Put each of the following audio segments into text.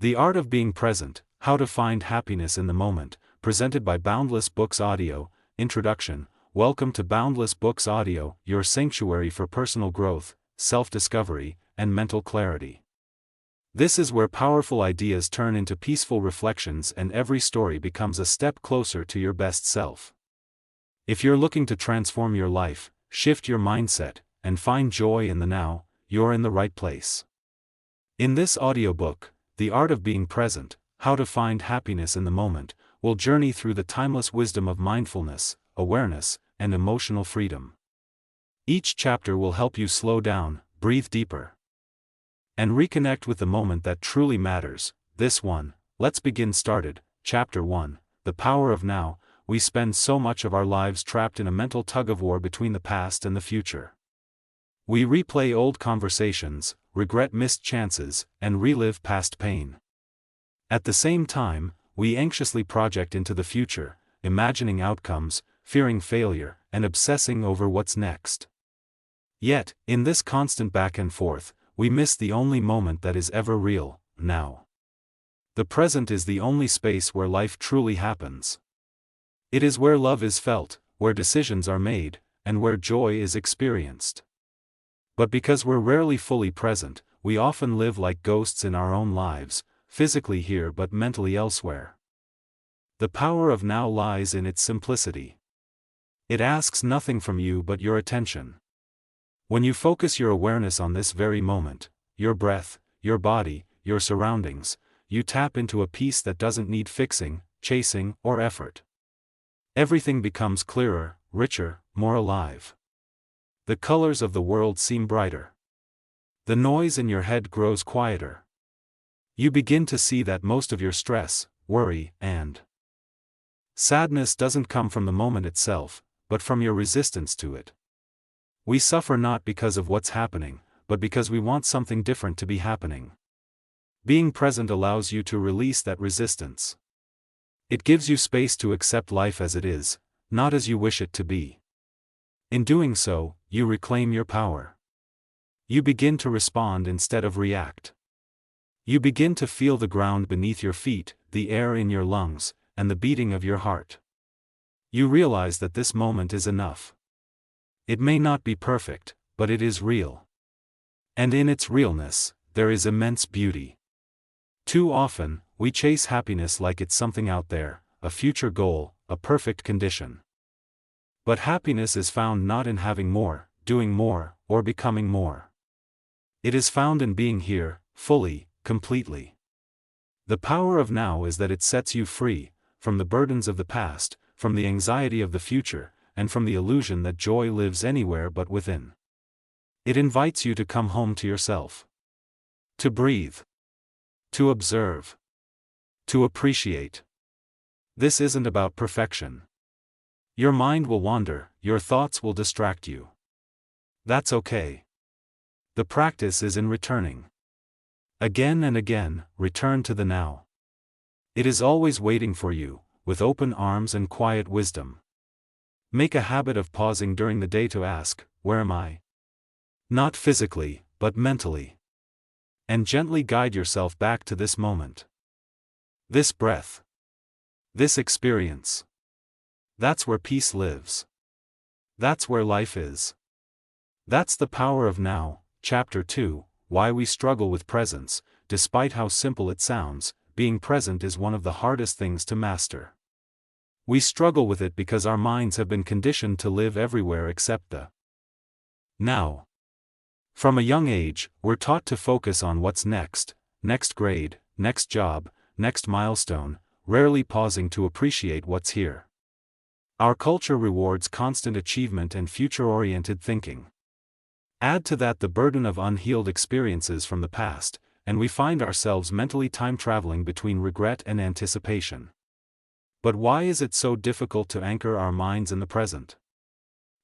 The Art of Being Present, How to Find Happiness in the Moment, presented by Boundless Books Audio. Introduction. Welcome to Boundless Books Audio, your sanctuary for personal growth, self-discovery, and mental clarity. This is where powerful ideas turn into peaceful reflections and every story becomes a step closer to your best self. If you're looking to transform your life, shift your mindset, and find joy in the now, you're in the right place. In this audiobook, The Art of Being Present, How to Find Happiness in the Moment, we'll journey through the timeless wisdom of mindfulness, awareness, and emotional freedom. Each chapter will help you slow down, breathe deeper, and reconnect with the moment that truly matters. This one, let's begin started. Chapter 1, The Power of Now. We spend so much of our lives trapped in a mental tug-of-war between the past and the future. We replay old conversations, regret missed chances, and relive past pain. At the same time, we anxiously project into the future, imagining outcomes, fearing failure, and obsessing over what's next. Yet, in this constant back and forth, we miss the only moment that is ever real, now. The present is the only space where life truly happens. It is where love is felt, where decisions are made, and where joy is experienced. But because we're rarely fully present, we often live like ghosts in our own lives, physically here but mentally elsewhere. The power of now lies in its simplicity. It asks nothing from you but your attention. When you focus your awareness on this very moment, your breath, your body, your surroundings, you tap into a peace that doesn't need fixing, chasing, or effort. Everything becomes clearer, richer, more alive. The colors of the world seem brighter. The noise in your head grows quieter. You begin to see that most of your stress, worry, and sadness doesn't come from the moment itself, but from your resistance to it. We suffer not because of what's happening, but because we want something different to be happening. Being present allows you to release that resistance. It gives you space to accept life as it is, not as you wish it to be. In doing so, you reclaim your power. You begin to respond instead of react. You begin to feel the ground beneath your feet, the air in your lungs, and the beating of your heart. You realize that this moment is enough. It may not be perfect, but it is real. And in its realness, there is immense beauty. Too often, we chase happiness like it's something out there, a future goal, a perfect condition. But happiness is found not in having more, doing more, or becoming more. It is found in being here, fully, completely. The power of now is that it sets you free, from the burdens of the past, from the anxiety of the future, and from the illusion that joy lives anywhere but within. It invites you to come home to yourself. To breathe. To observe. To appreciate. This isn't about perfection. Your mind will wander, your thoughts will distract you. That's okay. The practice is in returning. Again and again, return to the now. It is always waiting for you, with open arms and quiet wisdom. Make a habit of pausing during the day to ask, where am I? Not physically, but mentally. And gently guide yourself back to this moment. This breath. This experience. That's where peace lives. That's where life is. That's the power of now. Chapter 2, Why We Struggle with Presence. Despite how simple it sounds, being present is one of the hardest things to master. We struggle with it because our minds have been conditioned to live everywhere except the now. From a young age, we're taught to focus on what's next, next grade, next job, next milestone, rarely pausing to appreciate what's here. Our culture rewards constant achievement and future-oriented thinking. Add to that the burden of unhealed experiences from the past, and we find ourselves mentally time-traveling between regret and anticipation. But why is it so difficult to anchor our minds in the present?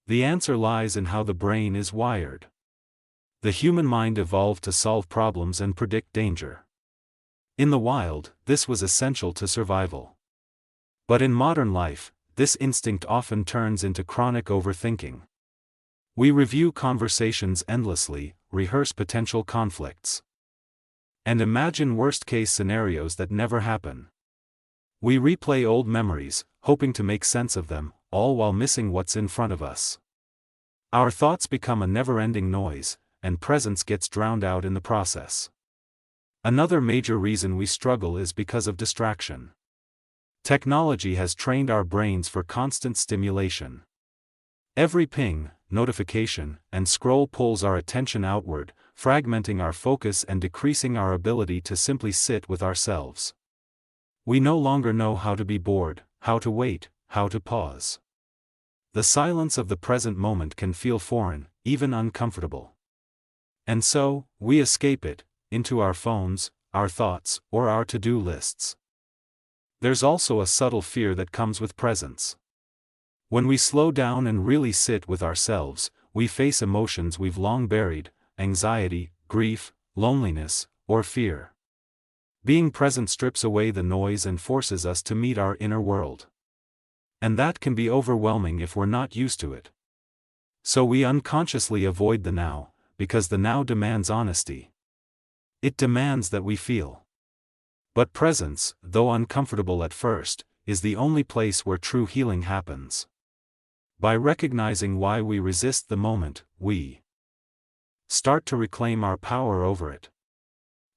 The answer lies in how the brain is wired. The human mind evolved to solve problems and predict danger. In the wild, this was essential to survival. But in modern life, this instinct often turns into chronic overthinking. We review conversations endlessly, rehearse potential conflicts, and imagine worst-case scenarios that never happen. We replay old memories, hoping to make sense of them, all while missing what's in front of us. Our thoughts become a never-ending noise, and presence gets drowned out in the process. Another major reason we struggle is because of distraction. Technology has trained our brains for constant stimulation. Every ping, notification, and scroll pulls our attention outward, fragmenting our focus and decreasing our ability to simply sit with ourselves. We no longer know how to be bored, how to wait, how to pause. The silence of the present moment can feel foreign, even uncomfortable. And so, we escape it, into our phones, our thoughts, or our to-do lists. There's also a subtle fear that comes with presence. When we slow down and really sit with ourselves, we face emotions we've long buried: anxiety, grief, loneliness, or fear. Being present strips away the noise and forces us to meet our inner world. And that can be overwhelming if we're not used to it. So we unconsciously avoid the now, because the now demands honesty. It demands that we feel. But presence, though uncomfortable at first, is the only place where true healing happens. By recognizing why we resist the moment, we start to reclaim our power over it.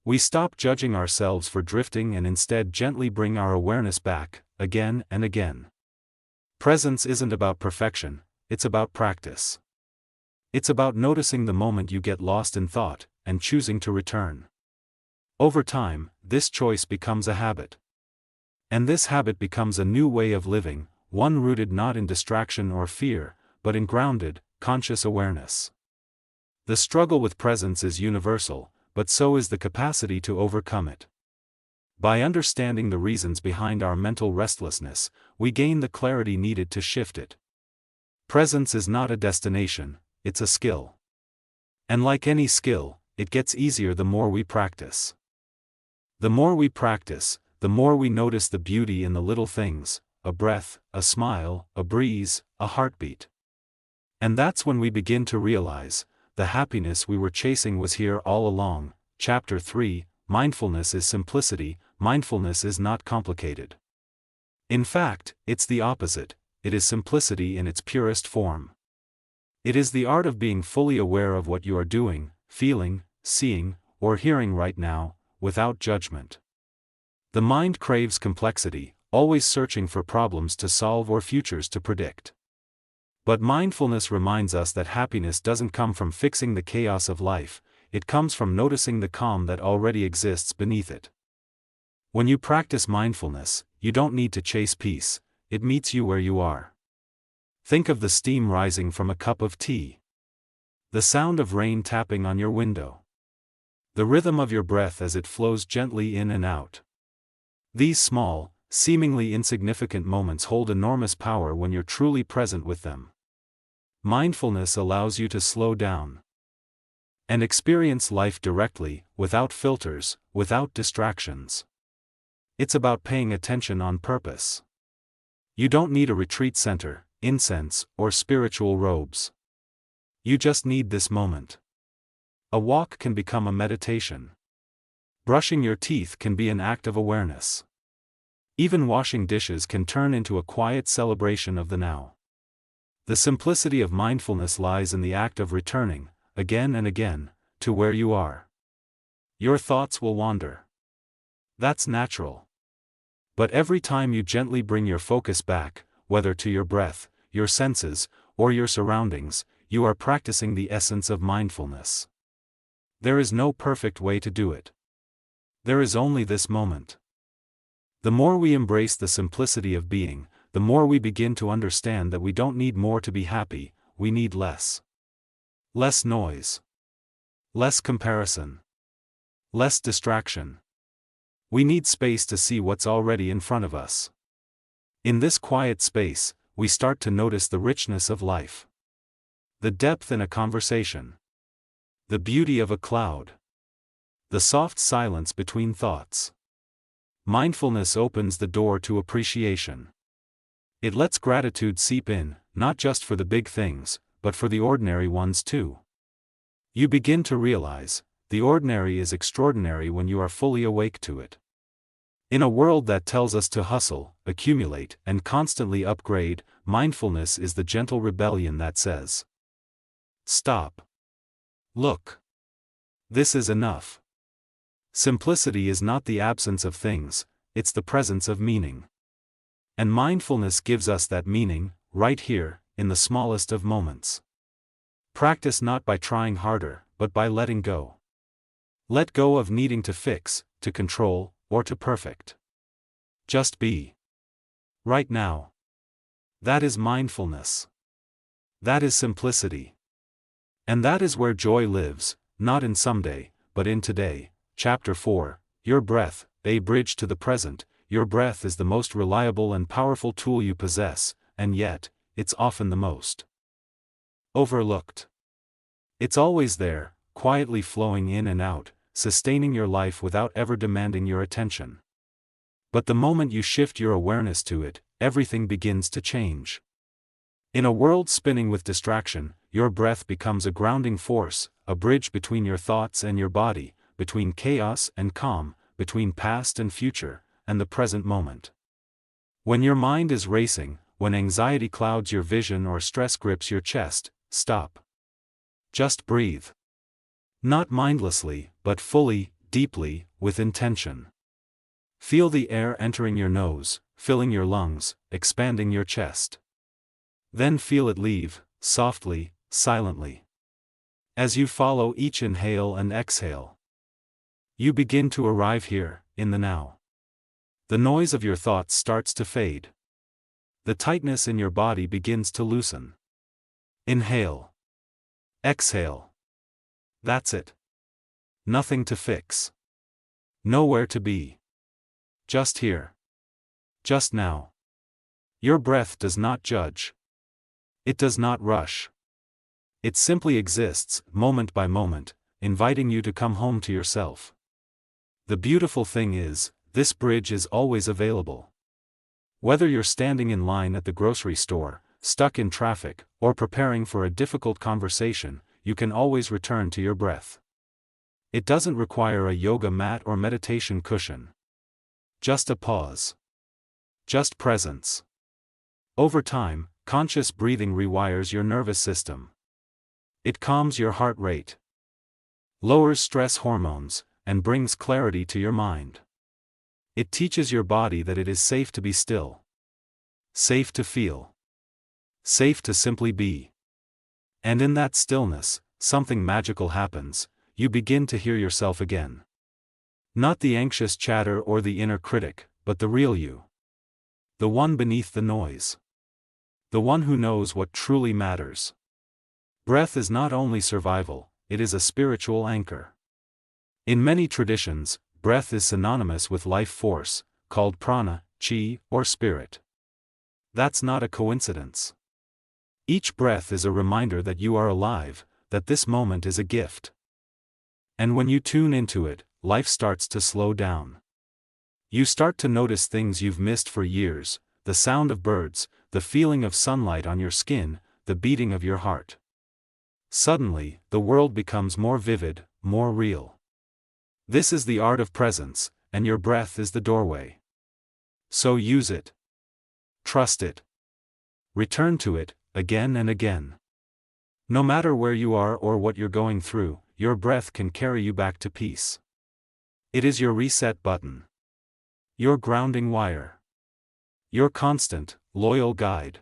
We stop judging ourselves for drifting and instead gently bring our awareness back, again and again. Presence isn't about perfection, it's about practice. It's about noticing the moment you get lost in thought, and choosing to return. Over time, this choice becomes a habit. And this habit becomes a new way of living, one rooted not in distraction or fear, but in grounded, conscious awareness. The struggle with presence is universal, but so is the capacity to overcome it. By understanding the reasons behind our mental restlessness, we gain the clarity needed to shift it. Presence is not a destination, it's a skill. And like any skill, it gets easier the more we practice. The more we practice, the more we notice the beauty in the little things: a breath, a smile, a breeze, a heartbeat. And that's when we begin to realize, the happiness we were chasing was here all along. Chapter 3, Mindfulness is Simplicity. Mindfulness is not complicated. In fact, it's the opposite: it is simplicity in its purest form. It is the art of being fully aware of what you are doing, feeling, seeing, or hearing right now, without judgment. The mind craves complexity, always searching for problems to solve or futures to predict. But mindfulness reminds us that happiness doesn't come from fixing the chaos of life, it comes from noticing the calm that already exists beneath it. When you practice mindfulness, you don't need to chase peace, it meets you where you are. Think of the steam rising from a cup of tea. The sound of rain tapping on your window. The rhythm of your breath as it flows gently in and out. These small, seemingly insignificant moments hold enormous power when you're truly present with them. Mindfulness allows you to slow down and experience life directly, without filters, without distractions. It's about paying attention on purpose. You don't need a retreat center, incense, or spiritual robes. You just need this moment. A walk can become a meditation. Brushing your teeth can be an act of awareness. Even washing dishes can turn into a quiet celebration of the now. The simplicity of mindfulness lies in the act of returning, again and again, to where you are. Your thoughts will wander. That's natural. But every time you gently bring your focus back, whether to your breath, your senses, or your surroundings, you are practicing the essence of mindfulness. There is no perfect way to do it. There is only this moment. The more we embrace the simplicity of being, the more we begin to understand that we don't need more to be happy, we need less. Less noise. Less comparison. Less distraction. We need space to see what's already in front of us. In this quiet space, we start to notice the richness of life. The depth in a conversation. The beauty of a cloud. The soft silence between thoughts. Mindfulness opens the door to appreciation. It lets gratitude seep in, not just for the big things, but for the ordinary ones too. You begin to realize, the ordinary is extraordinary when you are fully awake to it. In a world that tells us to hustle, accumulate, and constantly upgrade, mindfulness is the gentle rebellion that says, stop. Look. This is enough. Simplicity is not the absence of things, it's the presence of meaning. And mindfulness gives us that meaning, right here, in the smallest of moments. Practice not by trying harder, but by letting go. Let go of needing to fix, to control, or to perfect. Just be. Right now. That is mindfulness. That is simplicity. And that is where joy lives, not in someday, but in today. Chapter 4, Your Breath, a Bridge to the Present. Your breath is the most reliable and powerful tool you possess, and yet, it's often the most overlooked. It's always there, quietly flowing in and out, sustaining your life without ever demanding your attention. But the moment you shift your awareness to it, everything begins to change. In a world spinning with distraction, your breath becomes a grounding force, a bridge between your thoughts and your body, between chaos and calm, between past and future, and the present moment. When your mind is racing, when anxiety clouds your vision or stress grips your chest, stop. Just breathe. Not mindlessly, but fully, deeply, with intention. Feel the air entering your nose, filling your lungs, expanding your chest. Then feel it leave, softly, silently. As you follow each inhale and exhale, you begin to arrive here, in the now. The noise of your thoughts starts to fade. The tightness in your body begins to loosen. Inhale. Exhale. That's it. Nothing to fix. Nowhere to be. Just here. Just now. Your breath does not judge. It does not rush. It simply exists, moment by moment, inviting you to come home to yourself. The beautiful thing is, this bridge is always available. Whether you're standing in line at the grocery store, stuck in traffic, or preparing for a difficult conversation, you can always return to your breath. It doesn't require a yoga mat or meditation cushion. Just a pause. Just presence. Over time, conscious breathing rewires your nervous system. It calms your heart rate, lowers stress hormones, and brings clarity to your mind. It teaches your body that it is safe to be still. Safe to feel. Safe to simply be. And in that stillness, something magical happens. You begin to hear yourself again. Not the anxious chatter or the inner critic, but the real you. The one beneath the noise. The one who knows what truly matters. Breath is not only survival, it is a spiritual anchor. In many traditions, breath is synonymous with life force, called prana, chi, or spirit. That's not a coincidence. Each breath is a reminder that you are alive, that this moment is a gift. And when you tune into it, life starts to slow down. You start to notice things you've missed for years, the sound of birds, the feeling of sunlight on your skin, the beating of your heart. Suddenly, the world becomes more vivid, more real. This is the art of presence, and your breath is the doorway. So use it. Trust it. Return to it, again and again. No matter where you are or what you're going through, your breath can carry you back to peace. It is your reset button. Your grounding wire. Your constant, loyal guide.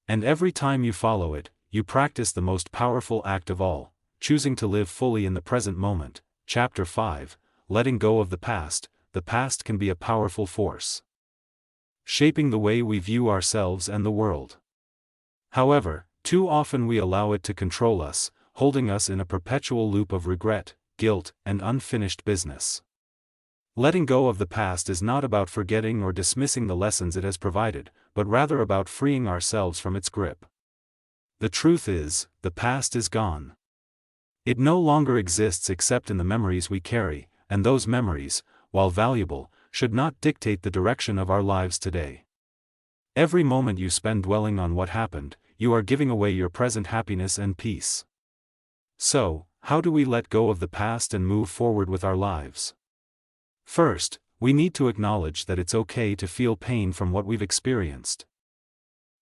And every time you follow it, you practice the most powerful act of all, choosing to live fully in the present moment. Chapter 5, Letting Go of the Past. The past can be a powerful force, shaping the way we view ourselves and the world. However, too often we allow it to control us, holding us in a perpetual loop of regret, guilt, and unfinished business. Letting go of the past is not about forgetting or dismissing the lessons it has provided, but rather about freeing ourselves from its grip. The truth is, the past is gone. It no longer exists except in the memories we carry, and those memories, while valuable, should not dictate the direction of our lives today. Every moment you spend dwelling on what happened, you are giving away your present happiness and peace. So, how do we let go of the past and move forward with our lives? First, we need to acknowledge that it's okay to feel pain from what we've experienced.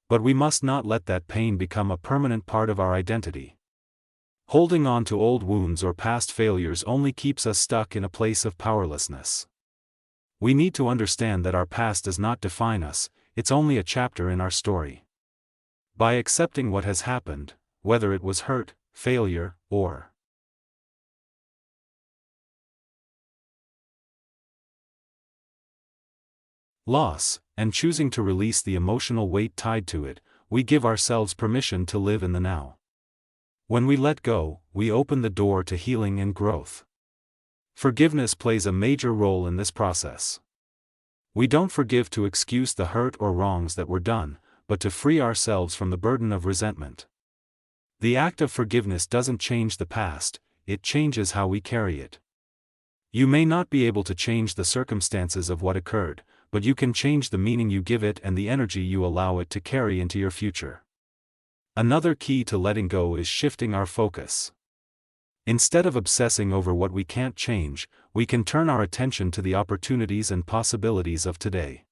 But we must not let that pain become a permanent part of our identity. Holding on to old wounds or past failures only keeps us stuck in a place of powerlessness. We need to understand that our past does not define us, it's only a chapter in our story. By accepting what has happened, whether it was hurt, failure, or loss, and choosing to release the emotional weight tied to it, we give ourselves permission to live in the now. When we let go, we open the door to healing and growth. Forgiveness plays a major role in this process. We don't forgive to excuse the hurt or wrongs that were done, but to free ourselves from the burden of resentment. The act of forgiveness doesn't change the past, it changes how we carry it. You may not be able to change the circumstances of what occurred, but you can change the meaning you give it and the energy you allow it to carry into your future. Another key to letting go is shifting our focus. Instead of obsessing over what we can't change, we can turn our attention to the opportunities and possibilities of today.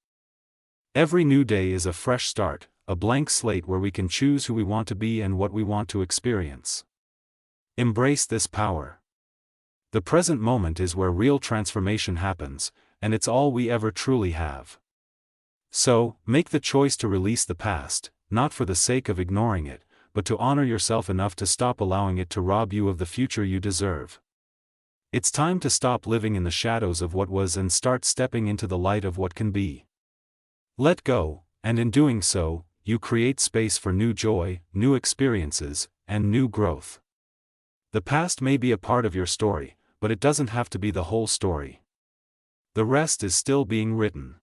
Every new day is a fresh start, a blank slate where we can choose who we want to be and what we want to experience. Embrace this power. The present moment is where real transformation happens, and it's all we ever truly have. So, make the choice to release the past, not for the sake of ignoring it, but to honor yourself enough to stop allowing it to rob you of the future you deserve. It's time to stop living in the shadows of what was and start stepping into the light of what can be. Let go, and in doing so, you create space for new joy, new experiences, and new growth. The past may be a part of your story, but it doesn't have to be the whole story. The rest is still being written.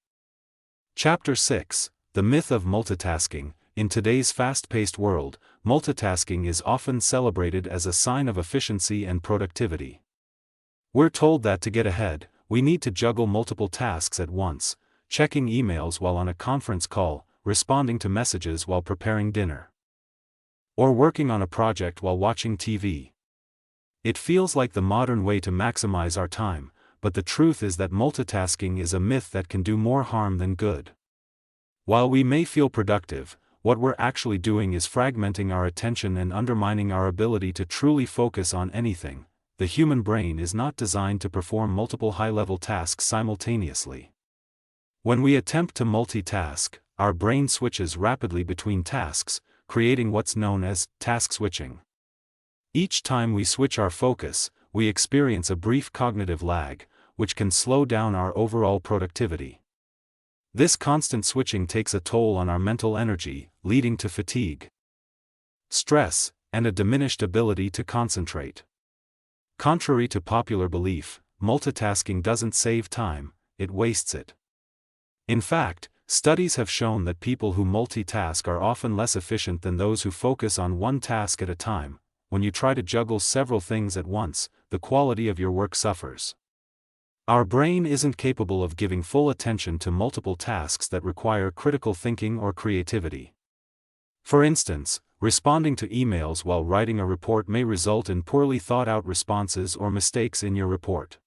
Chapter 6: The Myth of Multitasking. In today's fast-paced world, multitasking is often celebrated as a sign of efficiency and productivity. We're told that to get ahead, we need to juggle multiple tasks at once, checking emails while on a conference call, responding to messages while preparing dinner, or working on a project while watching TV. It feels like the modern way to maximize our time, but the truth is that multitasking is a myth that can do more harm than good. While we may feel productive, what we're actually doing is fragmenting our attention and undermining our ability to truly focus on anything. The human brain is not designed to perform multiple high-level tasks simultaneously. When we attempt to multitask, our brain switches rapidly between tasks, creating what's known as task switching. Each time we switch our focus, we experience a brief cognitive lag, which can slow down our overall productivity. This constant switching takes a toll on our mental energy, leading to fatigue, stress, and a diminished ability to concentrate. Contrary to popular belief, multitasking doesn't save time, it wastes it. In fact, studies have shown that people who multitask are often less efficient than those who focus on one task at a time. When you try to juggle several things at once, the quality of your work suffers. Our brain isn't capable of giving full attention to multiple tasks that require critical thinking or creativity. For instance, responding to emails while writing a report may result in poorly thought-out responses or mistakes in your report.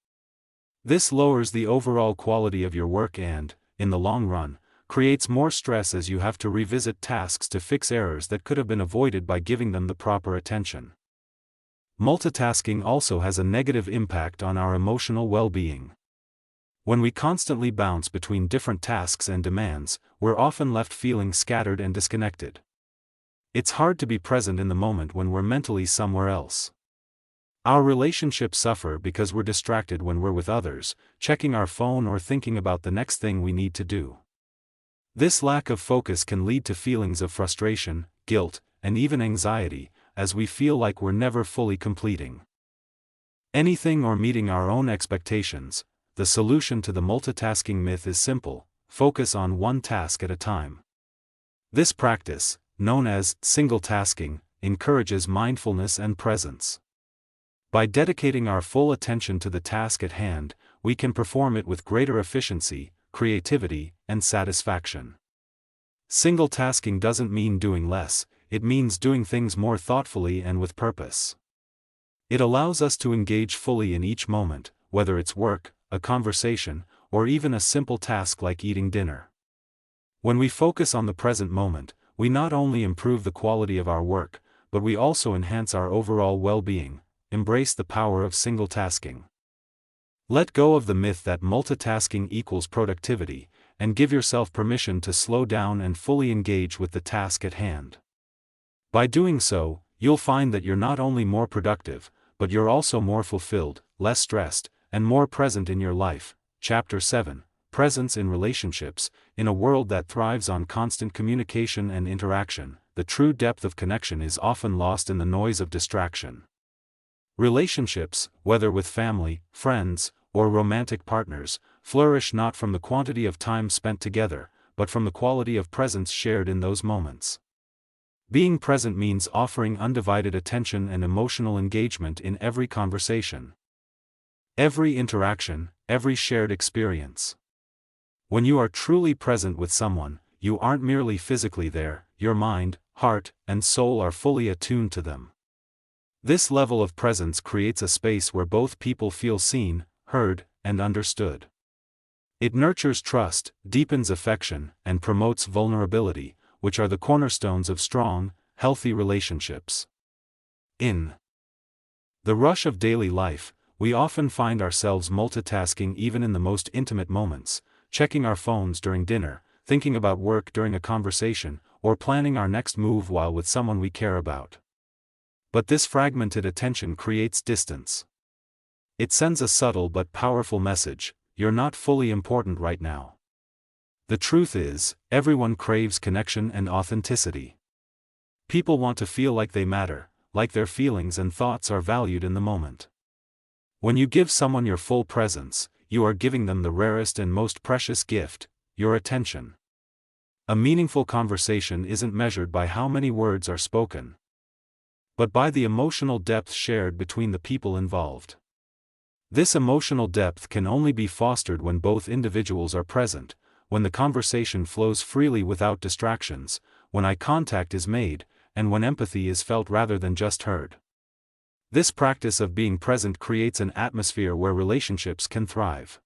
This lowers the overall quality of your work and, in the long run, creates more stress as you have to revisit tasks to fix errors that could have been avoided by giving them the proper attention. Multitasking also has a negative impact on our emotional well-being. When we constantly bounce between different tasks and demands, we're often left feeling scattered and disconnected. It's hard to be present in the moment when we're mentally somewhere else. Our relationships suffer because we're distracted when we're with others, checking our phone or thinking about the next thing we need to do. This lack of focus can lead to feelings of frustration, guilt, and even anxiety, as we feel like we're never fully completing anything or meeting our own expectations. The solution to the multitasking myth is simple: focus on one task at a time. This practice, known as single tasking, encourages mindfulness and presence. By dedicating our full attention to the task at hand, we can perform it with greater efficiency, creativity, and satisfaction. Single tasking doesn't mean doing less, it means doing things more thoughtfully and with purpose. It allows us to engage fully in each moment, whether it's work, a conversation, or even a simple task like eating dinner. When we focus on the present moment, we not only improve the quality of our work, but we also enhance our overall well-being. Embrace the power of single tasking. Let go of the myth that multitasking equals productivity, and give yourself permission to slow down and fully engage with the task at hand. By doing so, you'll find that you're not only more productive, but you're also more fulfilled, less stressed, and more present in your life. Chapter 7: Presence in Relationships. In a world that thrives on constant communication and interaction, the true depth of connection is often lost in the noise of distraction. Relationships, whether with family, friends, or romantic partners, flourish not from the quantity of time spent together, but from the quality of presence shared in those moments. Being present means offering undivided attention and emotional engagement in every conversation, every interaction, every shared experience. When you are truly present with someone, you aren't merely physically there, your mind, heart, and soul are fully attuned to them. This level of presence creates a space where both people feel seen, heard, and understood. It nurtures trust, deepens affection, and promotes vulnerability, which are the cornerstones of strong, healthy relationships. In the rush of daily life, we often find ourselves multitasking even in the most intimate moments, checking our phones during dinner, thinking about work during a conversation, or planning our next move while with someone we care about. But this fragmented attention creates distance. It sends a subtle but powerful message: you're not fully important right now. The truth is, everyone craves connection and authenticity. People want to feel like they matter, like their feelings and thoughts are valued in the moment. When you give someone your full presence, you are giving them the rarest and most precious gift, your attention. A meaningful conversation isn't measured by how many words are spoken, but by the emotional depth shared between the people involved. This emotional depth can only be fostered when both individuals are present, when the conversation flows freely without distractions, when eye contact is made, and when empathy is felt rather than just heard. This practice of being present creates an atmosphere where relationships can thrive.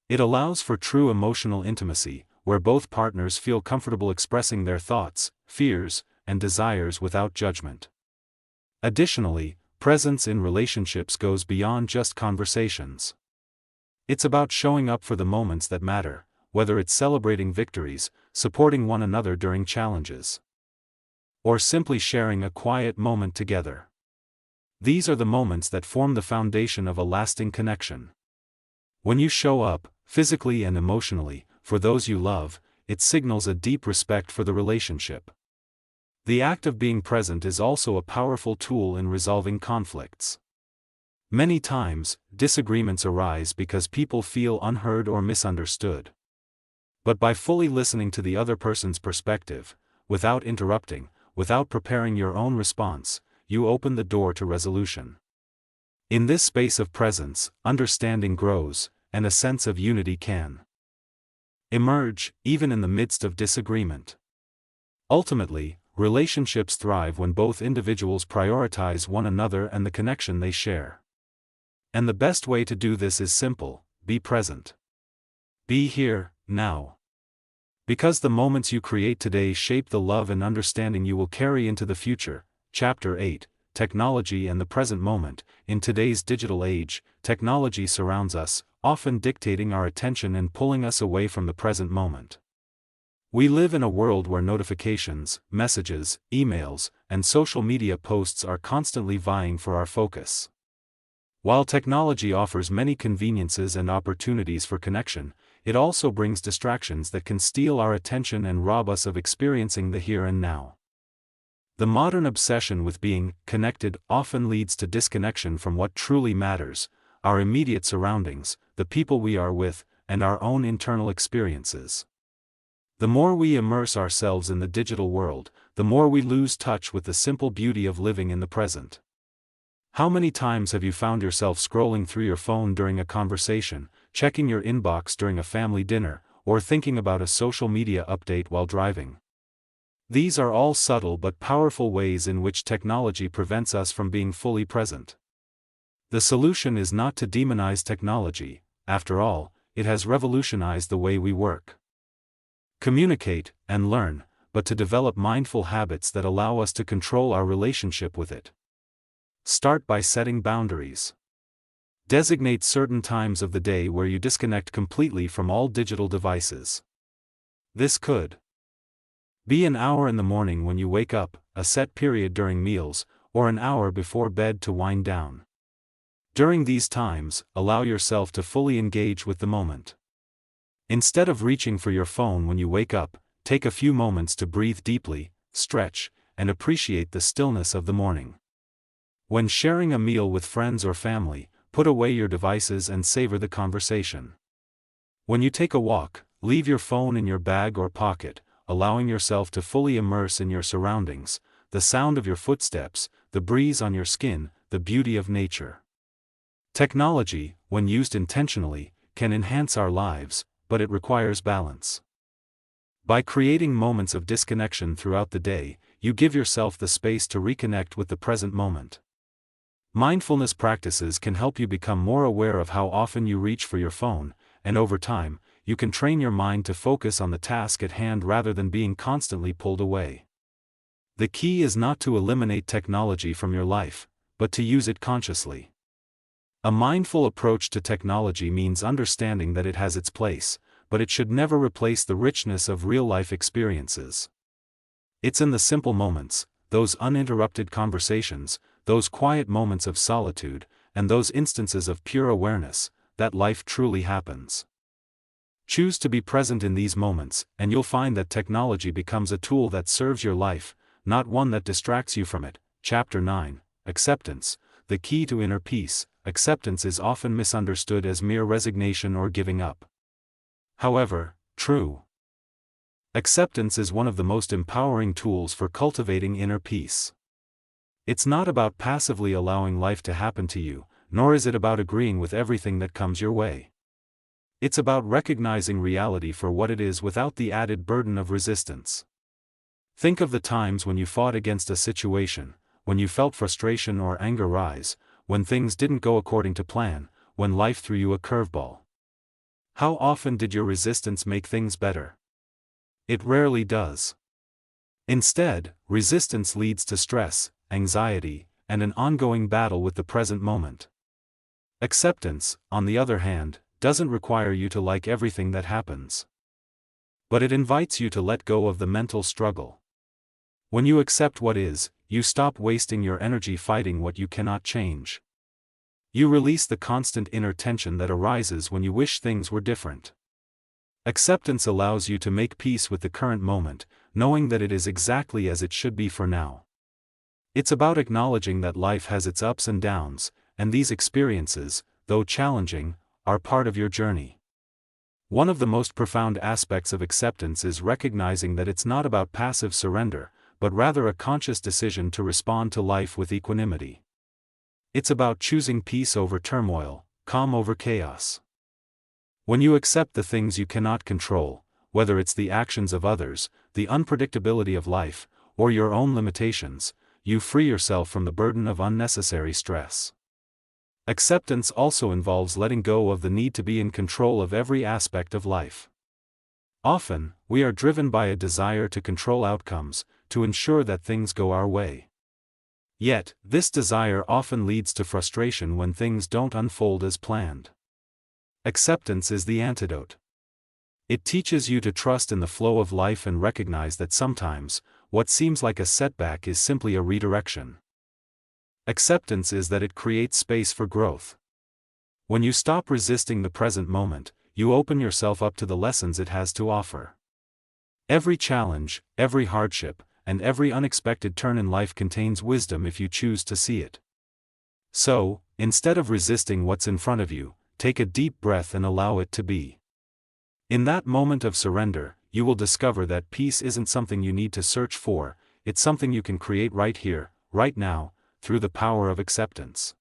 It allows for true emotional intimacy, where both partners feel comfortable expressing their thoughts, fears, and desires without judgment. Additionally, presence in relationships goes beyond just conversations. It's about showing up for the moments that matter, whether it's celebrating victories, supporting one another during challenges, or simply sharing a quiet moment together. These are the moments that form the foundation of a lasting connection. When you show up, physically and emotionally, for those you love, it signals a deep respect for the relationship. The act of being present is also a powerful tool in resolving conflicts. Many times, disagreements arise because people feel unheard or misunderstood. But by fully listening to the other person's perspective, without interrupting, without preparing your own response, you open the door to resolution. In this space of presence, understanding grows, and a sense of unity can emerge, even in the midst of disagreement. Ultimately, relationships thrive when both individuals prioritize one another and the connection they share. And the best way to do this is simple: be present. Be here, now. Because the moments you create today shape the love and understanding you will carry into the future. Chapter 8: Technology and the Present Moment. In today's digital age, technology surrounds us, often dictating our attention and pulling us away from the present moment. We live in a world where notifications, messages, emails, and social media posts are constantly vying for our focus. While technology offers many conveniences and opportunities for connection, it also brings distractions that can steal our attention and rob us of experiencing the here and now. The modern obsession with being connected often leads to disconnection from what truly matters: our immediate surroundings, the people we are with, and our own internal experiences. The more we immerse ourselves in the digital world, the more we lose touch with the simple beauty of living in the present. How many times have you found yourself scrolling through your phone during a conversation, checking your inbox during a family dinner, or thinking about a social media update while driving? These are all subtle but powerful ways in which technology prevents us from being fully present. The solution is not to demonize technology. After all, it has revolutionized the way we work, communicate, and learn, but to develop mindful habits that allow us to control our relationship with it. Start by setting boundaries. Designate certain times of the day where you disconnect completely from all digital devices. This could be an hour in the morning when you wake up, a set period during meals, or an hour before bed to wind down. During these times, allow yourself to fully engage with the moment. Instead of reaching for your phone when you wake up, take a few moments to breathe deeply, stretch, and appreciate the stillness of the morning. When sharing a meal with friends or family, put away your devices and savor the conversation. When you take a walk, leave your phone in your bag or pocket, allowing yourself to fully immerse in your surroundings, the sound of your footsteps, the breeze on your skin, the beauty of nature. Technology, when used intentionally, can enhance our lives, but it requires balance. By creating moments of disconnection throughout the day, you give yourself the space to reconnect with the present moment. Mindfulness practices can help you become more aware of how often you reach for your phone, and over time, you can train your mind to focus on the task at hand rather than being constantly pulled away. The key is not to eliminate technology from your life, but to use it consciously. A mindful approach to technology means understanding that it has its place, but it should never replace the richness of real-life experiences. It's in the simple moments, those uninterrupted conversations, those quiet moments of solitude, and those instances of pure awareness, that life truly happens. Choose to be present in these moments, and you'll find that technology becomes a tool that serves your life, not one that distracts you from it. Chapter 9, Acceptance, the key to inner peace. Acceptance is often misunderstood as mere resignation or giving up. However, true acceptance is one of the most empowering tools for cultivating inner peace. It's not about passively allowing life to happen to you, nor is it about agreeing with everything that comes your way. It's about recognizing reality for what it is without the added burden of resistance. Think of the times when you fought against a situation, when you felt frustration or anger rise, when things didn't go according to plan, when life threw you a curveball. How often did your resistance make things better? It rarely does. Instead, resistance leads to stress, anxiety, and an ongoing battle with the present moment. Acceptance, on the other hand, doesn't require you to like everything that happens. But it invites you to let go of the mental struggle. When you accept what is, you stop wasting your energy fighting what you cannot change. You release the constant inner tension that arises when you wish things were different. Acceptance allows you to make peace with the current moment, knowing that it is exactly as it should be for now. It's about acknowledging that life has its ups and downs, and these experiences, though challenging, are part of your journey. One of the most profound aspects of acceptance is recognizing that it's not about passive surrender, but rather a conscious decision to respond to life with equanimity. It's about choosing peace over turmoil, calm over chaos. When you accept the things you cannot control, whether it's the actions of others, the unpredictability of life, or your own limitations, you free yourself from the burden of unnecessary stress. Acceptance also involves letting go of the need to be in control of every aspect of life. Often, we are driven by a desire to control outcomes, to ensure that things go our way. Yet, this desire often leads to frustration when things don't unfold as planned. Acceptance is the antidote. It teaches you to trust in the flow of life and recognize that sometimes, what seems like a setback is simply a redirection. Acceptance is that it creates space for growth. When you stop resisting the present moment, you open yourself up to the lessons it has to offer. Every challenge, every hardship, and every unexpected turn in life contains wisdom if you choose to see it. So, instead of resisting what's in front of you, take a deep breath and allow it to be. In that moment of surrender, you will discover that peace isn't something you need to search for, it's something you can create right here, right now, through the power of acceptance.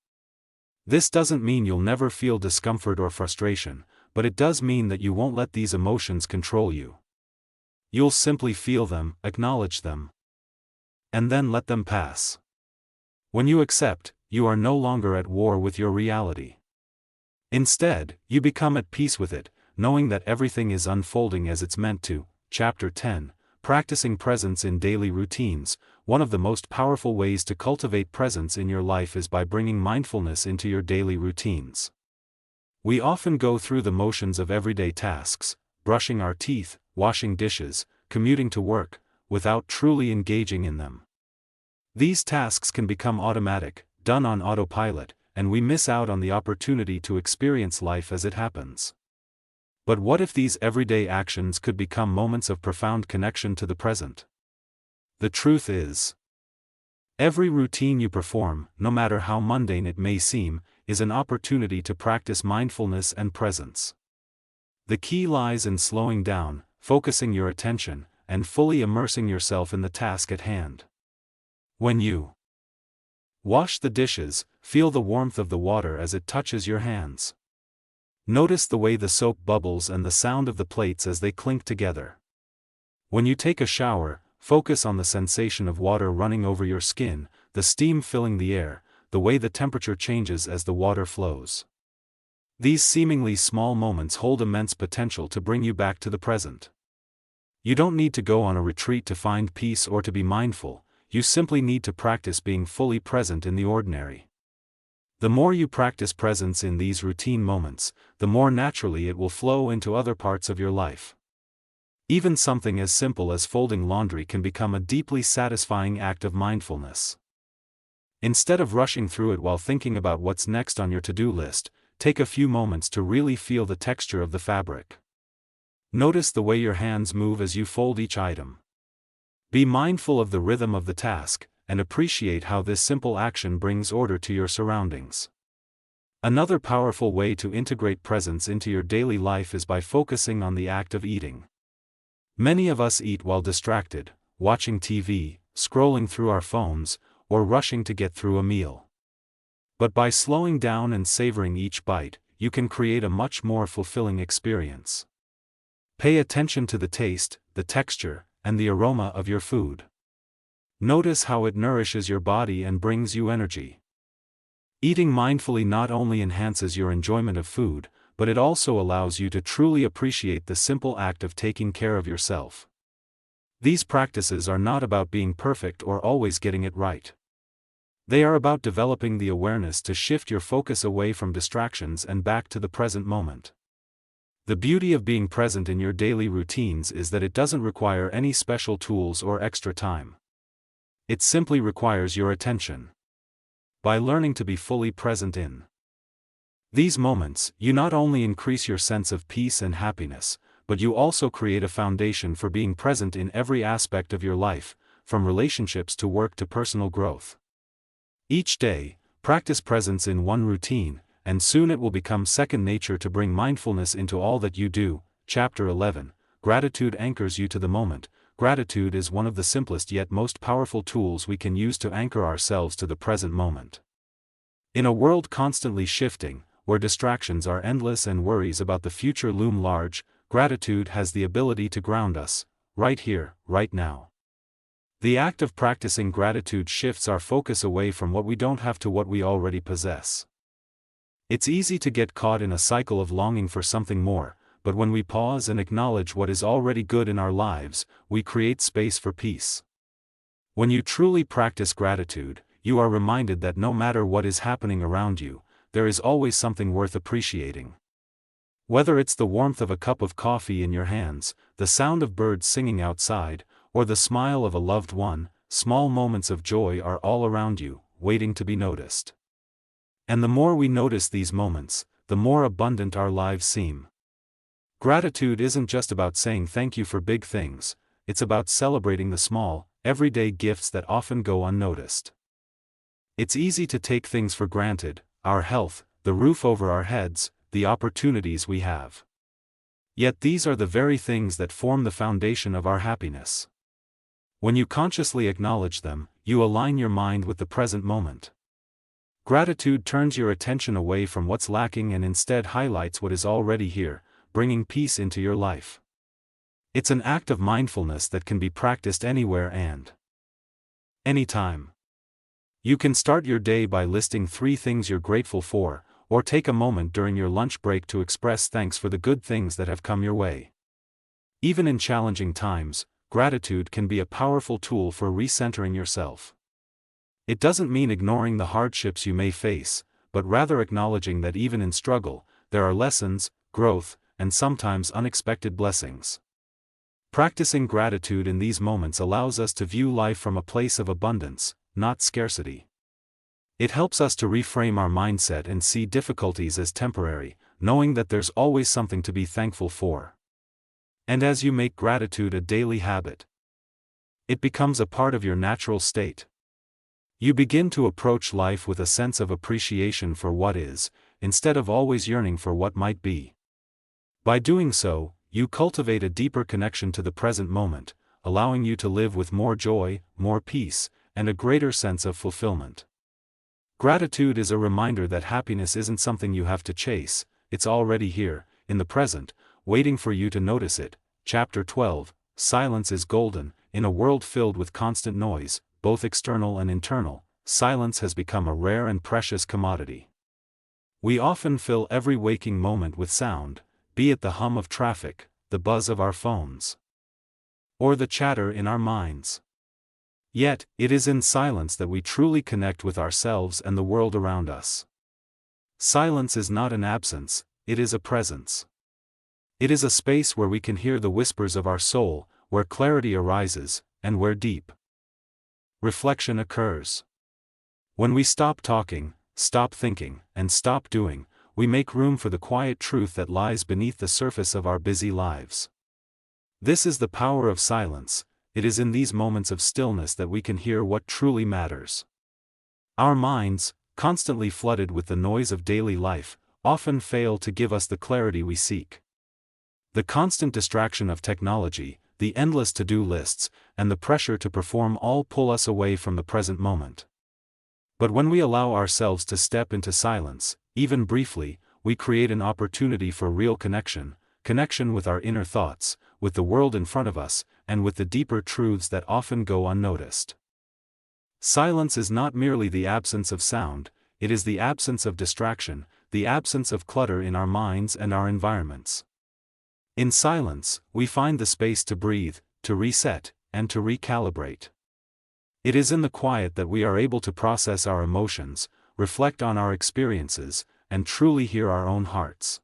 This doesn't mean you'll never feel discomfort or frustration, but it does mean that you won't let these emotions control you. You'll simply feel them, acknowledge them, and then let them pass. When you accept, you are no longer at war with your reality. Instead, you become at peace with it, knowing that everything is unfolding as it's meant to. Chapter 10. Practicing Presence in Daily Routines. One of the most powerful ways to cultivate presence in your life is by bringing mindfulness into your daily routines. We often go through the motions of everyday tasks, brushing our teeth, washing dishes, commuting to work, without truly engaging in them. These tasks can become automatic, done on autopilot, and we miss out on the opportunity to experience life as it happens. But what if these everyday actions could become moments of profound connection to the present? The truth is, every routine you perform, no matter how mundane it may seem, is an opportunity to practice mindfulness and presence. The key lies in slowing down, focusing your attention, and fully immersing yourself in the task at hand. When you wash the dishes, feel the warmth of the water as it touches your hands. Notice the way the soap bubbles and the sound of the plates as they clink together. When you take a shower, focus on the sensation of water running over your skin, the steam filling the air, the way the temperature changes as the water flows. These seemingly small moments hold immense potential to bring you back to the present. You don't need to go on a retreat to find peace or to be mindful, you simply need to practice being fully present in the ordinary. The more you practice presence in these routine moments, the more naturally it will flow into other parts of your life. Even something as simple as folding laundry can become a deeply satisfying act of mindfulness. Instead of rushing through it while thinking about what's next on your to-do list, take a few moments to really feel the texture of the fabric. Notice the way your hands move as you fold each item. Be mindful of the rhythm of the task, and appreciate how this simple action brings order to your surroundings. Another powerful way to integrate presence into your daily life is by focusing on the act of eating. Many of us eat while distracted, watching TV, scrolling through our phones, or rushing to get through a meal. But by slowing down and savoring each bite, you can create a much more fulfilling experience. Pay attention to the taste, the texture, and the aroma of your food. Notice how it nourishes your body and brings you energy. Eating mindfully not only enhances your enjoyment of food, but it also allows you to truly appreciate the simple act of taking care of yourself. These practices are not about being perfect or always getting it right. They are about developing the awareness to shift your focus away from distractions and back to the present moment. The beauty of being present in your daily routines is that it doesn't require any special tools or extra time. It simply requires your attention. By learning to be fully present in these moments, you not only increase your sense of peace and happiness, but you also create a foundation for being present in every aspect of your life, from relationships to work to personal growth. Each day, practice presence in one routine, and soon it will become second nature to bring mindfulness into all that you do. Chapter 11. Gratitude anchors you to the moment. Gratitude is one of the simplest yet most powerful tools we can use to anchor ourselves to the present moment. In a world constantly shifting, where distractions are endless and worries about the future loom large, gratitude has the ability to ground us, right here, right now. The act of practicing gratitude shifts our focus away from what we don't have to what we already possess. It's easy to get caught in a cycle of longing for something more, but when we pause and acknowledge what is already good in our lives, we create space for peace. When you truly practice gratitude, you are reminded that no matter what is happening around you, there is always something worth appreciating. Whether it's the warmth of a cup of coffee in your hands, the sound of birds singing outside, or the smile of a loved one, small moments of joy are all around you, waiting to be noticed. And the more we notice these moments, the more abundant our lives seem. Gratitude isn't just about saying thank you for big things, it's about celebrating the small, everyday gifts that often go unnoticed. It's easy to take things for granted, our health, the roof over our heads, the opportunities we have. Yet these are the very things that form the foundation of our happiness. When you consciously acknowledge them, you align your mind with the present moment. Gratitude turns your attention away from what's lacking and instead highlights what is already here, bringing peace into your life. It's an act of mindfulness that can be practiced anywhere and anytime. You can start your day by listing 3 things you're grateful for, or take a moment during your lunch break to express thanks for the good things that have come your way. Even in challenging times, gratitude can be a powerful tool for recentering yourself. It doesn't mean ignoring the hardships you may face, but rather acknowledging that even in struggle, there are lessons, growth, and sometimes unexpected blessings. Practicing gratitude in these moments allows us to view life from a place of abundance, not scarcity. It helps us to reframe our mindset and see difficulties as temporary, knowing that there's always something to be thankful for. And as you make gratitude a daily habit, it becomes a part of your natural state. You begin to approach life with a sense of appreciation for what is, instead of always yearning for what might be. By doing so, you cultivate a deeper connection to the present moment, allowing you to live with more joy, more peace, and a greater sense of fulfillment. Gratitude is a reminder that happiness isn't something you have to chase, it's already here, in the present, waiting for you to notice it. Chapter 12, Silence is Golden. In a world filled with constant noise, both external and internal, silence has become a rare and precious commodity. We often fill every waking moment with sound, be it the hum of traffic, the buzz of our phones, or the chatter in our minds. Yet, it is in silence that we truly connect with ourselves and the world around us. Silence is not an absence, it is a presence. It is a space where we can hear the whispers of our soul, where clarity arises, and where deep reflection occurs. When we stop talking, stop thinking, and stop doing, we make room for the quiet truth that lies beneath the surface of our busy lives. This is the power of silence. It is in these moments of stillness that we can hear what truly matters. Our minds, constantly flooded with the noise of daily life, often fail to give us the clarity we seek. The constant distraction of technology, the endless to-do lists, and the pressure to perform all pull us away from the present moment. But when we allow ourselves to step into silence, even briefly, we create an opportunity for real connection with our inner thoughts, with the world in front of us, and with the deeper truths that often go unnoticed. Silence is not merely the absence of sound, it is the absence of distraction, the absence of clutter in our minds and our environments. In silence, we find the space to breathe, to reset, and to recalibrate. It is in the quiet that we are able to process our emotions, reflect on our experiences, and truly hear our own hearts.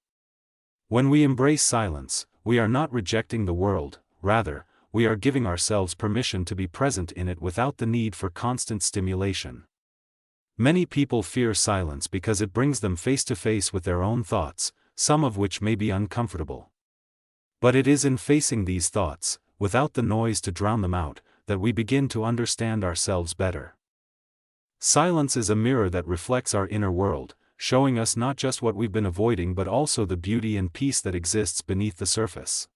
When we embrace silence, we are not rejecting the world, rather, we are giving ourselves permission to be present in it without the need for constant stimulation. Many people fear silence because it brings them face to face with their own thoughts, some of which may be uncomfortable. But it is in facing these thoughts, without the noise to drown them out, that we begin to understand ourselves better. Silence is a mirror that reflects our inner world, showing us not just what we've been avoiding but also the beauty and peace that exists beneath the surface.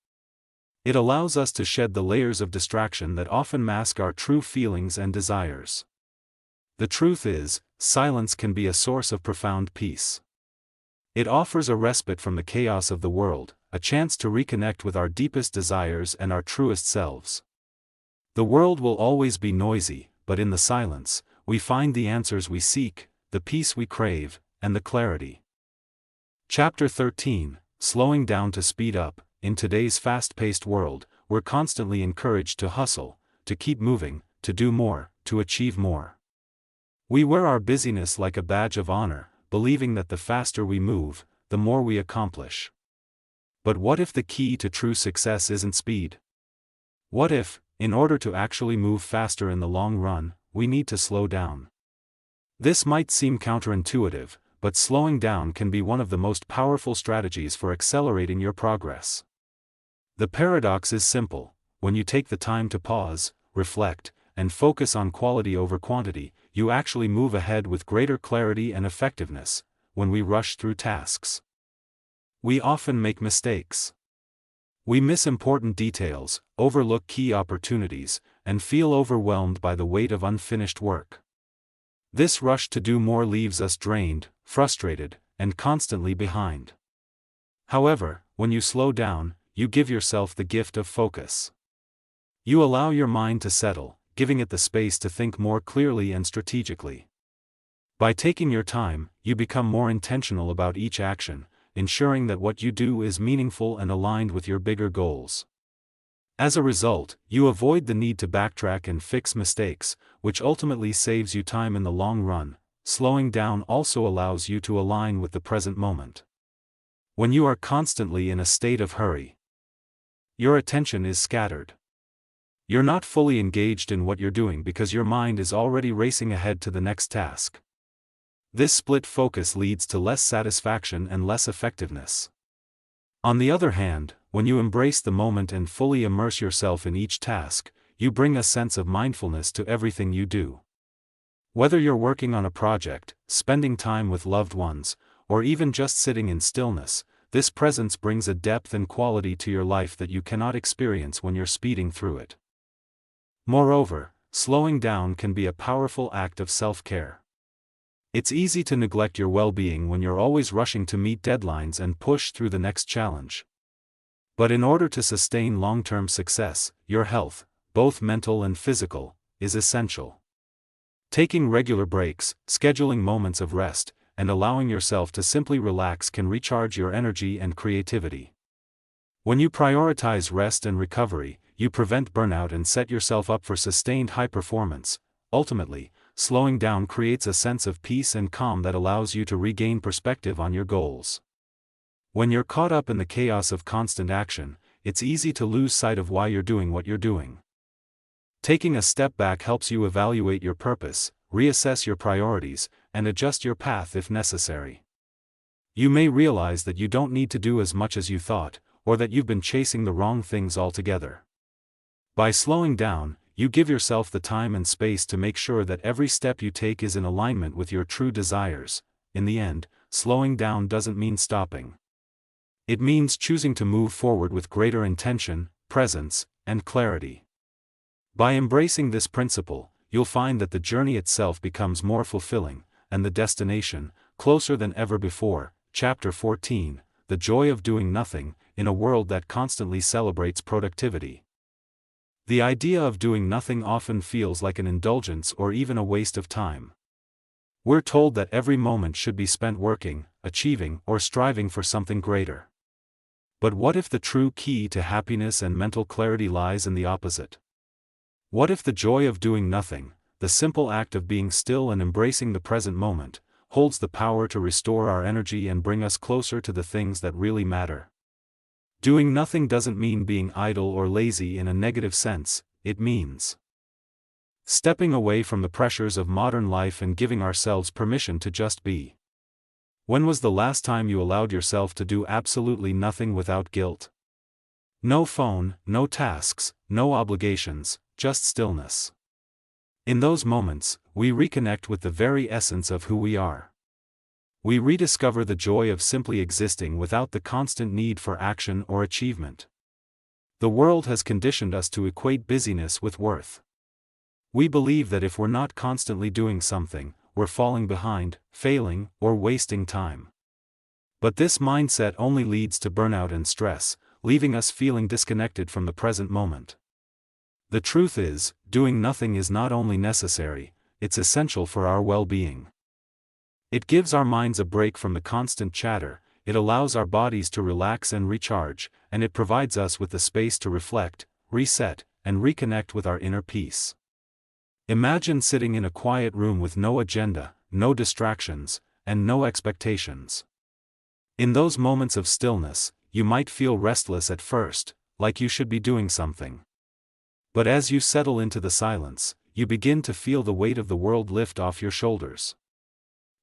It allows us to shed the layers of distraction that often mask our true feelings and desires. The truth is, silence can be a source of profound peace. It offers a respite from the chaos of the world, a chance to reconnect with our deepest desires and our truest selves. The world will always be noisy, but in the silence, we find the answers we seek, the peace we crave, and the clarity. Chapter 13, Slowing Down to Speed Up. In today's fast-paced world, we're constantly encouraged to hustle, to keep moving, to do more, to achieve more. We wear our busyness like a badge of honor, believing that the faster we move, the more we accomplish. But what if the key to true success isn't speed? What if, in order to actually move faster in the long run, we need to slow down? This might seem counterintuitive, but slowing down can be one of the most powerful strategies for accelerating your progress. The paradox is simple: when you take the time to pause, reflect, and focus on quality over quantity, you actually move ahead with greater clarity and effectiveness. When we rush through tasks, we often make mistakes. We miss important details, overlook key opportunities, and feel overwhelmed by the weight of unfinished work. This rush to do more leaves us drained, frustrated, and constantly behind. However, when you slow down, you give yourself the gift of focus. You allow your mind to settle, giving it the space to think more clearly and strategically. By taking your time, you become more intentional about each action, ensuring that what you do is meaningful and aligned with your bigger goals. As a result, you avoid the need to backtrack and fix mistakes, which ultimately saves you time in the long run. Slowing down also allows you to align with the present moment. When you are constantly in a state of hurry, your attention is scattered. You're not fully engaged in what you're doing because your mind is already racing ahead to the next task. This split focus leads to less satisfaction and less effectiveness. On the other hand, when you embrace the moment and fully immerse yourself in each task, you bring a sense of mindfulness to everything you do. Whether you're working on a project, spending time with loved ones, or even just sitting in stillness, this presence brings a depth and quality to your life that you cannot experience when you're speeding through it. Moreover, slowing down can be a powerful act of self-care. It's easy to neglect your well-being when you're always rushing to meet deadlines and push through the next challenge. But in order to sustain long-term success, your health, both mental and physical, is essential. Taking regular breaks, scheduling moments of rest, and allowing yourself to simply relax can recharge your energy and creativity. When you prioritize rest and recovery, you prevent burnout and set yourself up for sustained high performance. Ultimately, slowing down creates a sense of peace and calm that allows you to regain perspective on your goals. When you're caught up in the chaos of constant action, it's easy to lose sight of why you're doing what you're doing. Taking a step back helps you evaluate your purpose, reassess your priorities, and adjust your path if necessary. You may realize that you don't need to do as much as you thought, or that you've been chasing the wrong things altogether. By slowing down, you give yourself the time and space to make sure that every step you take is in alignment with your true desires. In the end, slowing down doesn't mean stopping. It means choosing to move forward with greater intention, presence, and clarity. By embracing this principle, you'll find that the journey itself becomes more fulfilling, and the destination, closer than ever before. Chapter 14, The Joy of Doing Nothing, in a world that constantly celebrates productivity. The idea of doing nothing often feels like an indulgence or even a waste of time. We're told that every moment should be spent working, achieving, or striving for something greater. But what if the true key to happiness and mental clarity lies in the opposite? What if the joy of doing nothing, the simple act of being still and embracing the present moment, holds the power to restore our energy and bring us closer to the things that really matter? Doing nothing doesn't mean being idle or lazy in a negative sense, it means stepping away from the pressures of modern life and giving ourselves permission to just be. When was the last time you allowed yourself to do absolutely nothing without guilt? No phone, no tasks, no obligations, just stillness. In those moments, we reconnect with the very essence of who we are. We rediscover the joy of simply existing without the constant need for action or achievement. The world has conditioned us to equate busyness with worth. We believe that if we're not constantly doing something, we're falling behind, failing, or wasting time. But this mindset only leads to burnout and stress, leaving us feeling disconnected from the present moment. The truth is, doing nothing is not only necessary, it's essential for our well-being. It gives our minds a break from the constant chatter, it allows our bodies to relax and recharge, and it provides us with the space to reflect, reset, and reconnect with our inner peace. Imagine sitting in a quiet room with no agenda, no distractions, and no expectations. In those moments of stillness, you might feel restless at first, like you should be doing something. But as you settle into the silence, you begin to feel the weight of the world lift off your shoulders.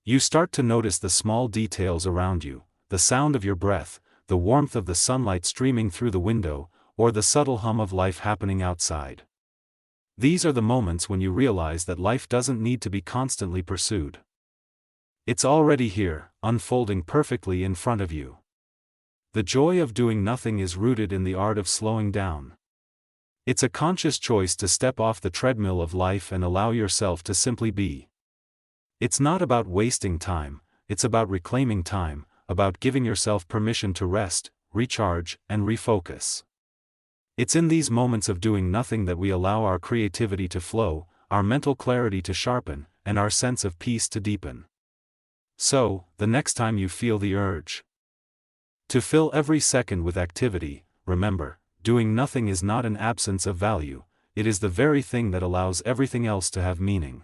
You start to notice the small details around you, the sound of your breath, the warmth of the sunlight streaming through the window, or the subtle hum of life happening outside. These are the moments when you realize that life doesn't need to be constantly pursued. It's already here, unfolding perfectly in front of you. The joy of doing nothing is rooted in the art of slowing down. It's a conscious choice to step off the treadmill of life and allow yourself to simply be. It's not about wasting time, it's about reclaiming time, about giving yourself permission to rest, recharge, and refocus. It's in these moments of doing nothing that we allow our creativity to flow, our mental clarity to sharpen, and our sense of peace to deepen. So, the next time you feel the urge to fill every second with activity, remember, doing nothing is not an absence of value, it is the very thing that allows everything else to have meaning.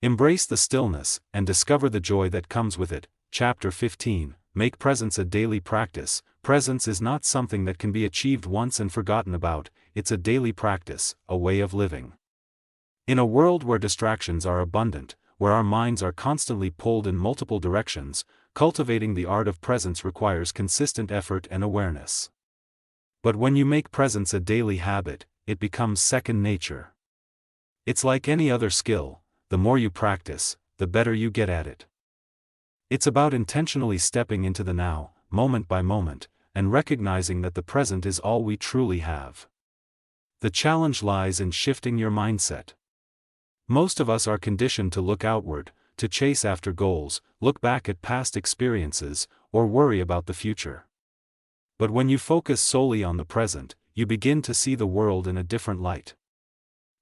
Embrace the stillness, and discover the joy that comes with it. Chapter 15, Make Presence a Daily Practice. Presence is not something that can be achieved once and forgotten about, it's a daily practice, a way of living. In a world where distractions are abundant, where our minds are constantly pulled in multiple directions, cultivating the art of presence requires consistent effort and awareness. But when you make presence a daily habit, it becomes second nature. It's like any other skill, the more you practice, the better you get at it. It's about intentionally stepping into the now, moment by moment, and recognizing that the present is all we truly have. The challenge lies in shifting your mindset. Most of us are conditioned to look outward, to chase after goals, look back at past experiences, or worry about the future. But when you focus solely on the present, you begin to see the world in a different light.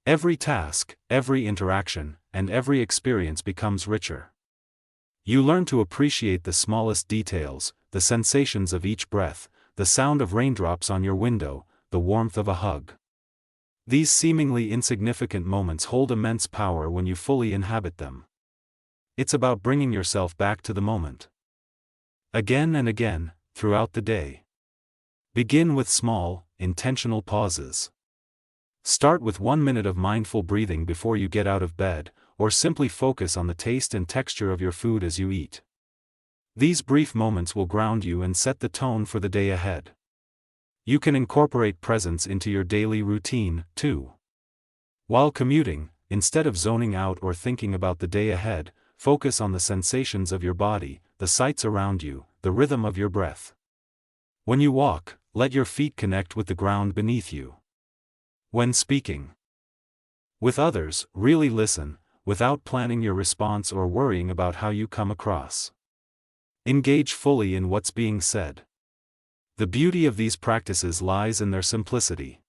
Every task, every interaction, and every experience becomes richer. You learn to appreciate the smallest details, the sensations of each breath, the sound of raindrops on your window, the warmth of a hug. These seemingly insignificant moments hold immense power when you fully inhabit them. It's about bringing yourself back to the moment. Again and again, throughout the day. Begin with small, intentional pauses. Start with 1 minute of mindful breathing before you get out of bed, or simply focus on the taste and texture of your food as you eat. These brief moments will ground you and set the tone for the day ahead. You can incorporate presence into your daily routine, too. While commuting, instead of zoning out or thinking about the day ahead, focus on the sensations of your body, the sights around you, the rhythm of your breath. When you walk, let your feet connect with the ground beneath you. When speaking with others, really listen, without planning your response or worrying about how you come across. Engage fully in what's being said. The beauty of these practices lies in their simplicity.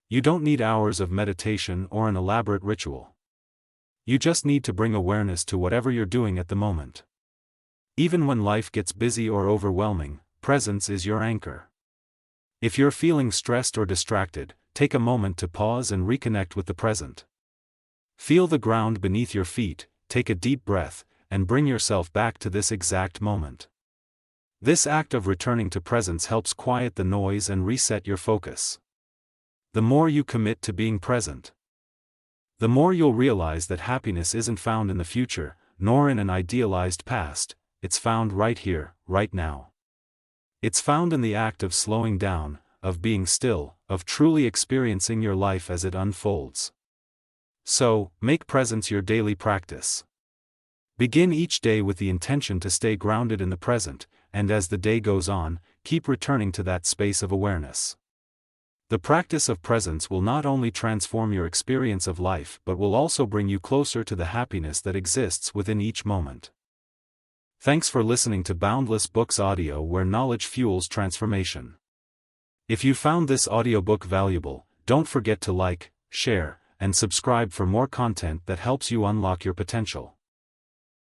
You don't need hours of meditation or an elaborate ritual. You just need to bring awareness to whatever you're doing at the moment. Even when life gets busy or overwhelming, presence is your anchor. If you're feeling stressed or distracted, take a moment to pause and reconnect with the present. Feel the ground beneath your feet, take a deep breath, and bring yourself back to this exact moment. This act of returning to presence helps quiet the noise and reset your focus. The more you commit to being present, the more you'll realize that happiness isn't found in the future, nor in an idealized past, it's found right here, right now. It's found in the act of slowing down, of being still, of truly experiencing your life as it unfolds. So, make presence your daily practice. Begin each day with the intention to stay grounded in the present, and as the day goes on, keep returning to that space of awareness. The practice of presence will not only transform your experience of life but will also bring you closer to the happiness that exists within each moment. Thanks for listening to Boundless Books Audio, where knowledge fuels transformation. If you found this audiobook valuable, don't forget to like, share, and subscribe for more content that helps you unlock your potential.